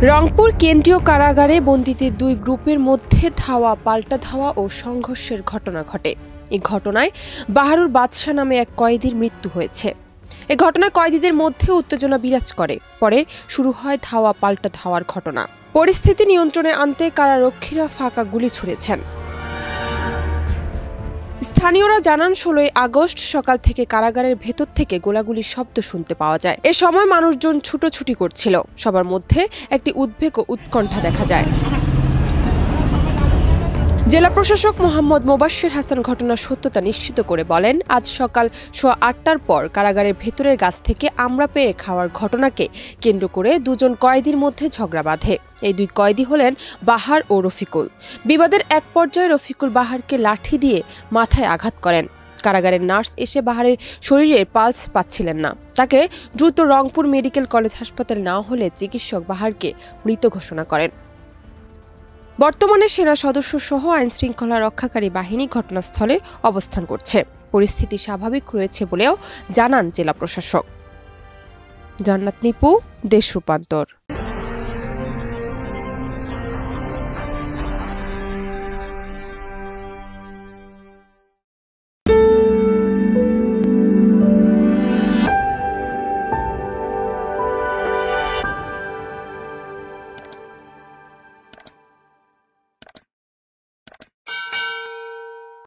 রংপুর কেন্দ্রীয় কারাগারে বন্দীদের দুই গ্রুপের মধ্যে ধাওয়া পাল্টা ধাওয়া ও সংঘর্ষের ঘটনা ঘটে। এই ঘটনায় বাহারুর বাদশা নামে এক কয়েদির মৃত্যু হয়েছে। এ ঘটনায় কয়েদিদের মধ্যে উত্তেজনা বিরাজ করে। পরে শুরু হয় ধাওয়া পাল্টা ধাওয়ার ঘটনা। পরিস্থিতি নিয়ন্ত্রণে আনতে কারারক্ষীরা ফাঁকা গুলি ছুড়েছেন। স্থানীয়রা জানান ১৬ আগস্ট সকাল থেকে কারাগারের ভেতর থেকে গোলাগুলির শব্দ শুনতে পাওয়া যায়। এ সময় মানুষজন ছুটোছুটি করছিল। সবার মধ্যে একটি উদ্বেগ ও উৎকণ্ঠা দেখা যায়। জেলা প্রশাসক মোহাম্মদ মোবাশ্বের হাসান ঘটনার সত্যতা নিশ্চিত করে বলেন, আজ সকাল ৮:১৮টার পর কারাগারের ভেতরের গাছ থেকে আমড়া পেড়ে খাওয়ার ঘটনাকে কেন্দ্র করে দুজন কয়েদির মধ্যে ঝগড়া বাঁধে। এই দুই কয়েদি হলেন বাহার ও রফিকুল। বিবাদের এক পর্যায়ে রফিকুল বাহারকে লাঠি দিয়ে মাথায় আঘাত করেন। কারাগারের নার্স এসে বাহারের শরীরের পালস পাচ্ছিলেন না। তাকে দ্রুত রংপুর মেডিকেল কলেজ হাসপাতালে নেওয়া হলে চিকিৎসক বাহারকে মৃত ঘোষণা করেন। বর্তমানে সেনা সদস্য সহ আইনশৃঙ্খলা রক্ষাকারী বাহিনী ঘটনাস্থলে অবস্থান করছে। পরিস্থিতি স্বাভাবিক রয়েছে বলেও জানান জেলা প্রশাসক। জান্নাত নিপু, দেশ রূপান্তর।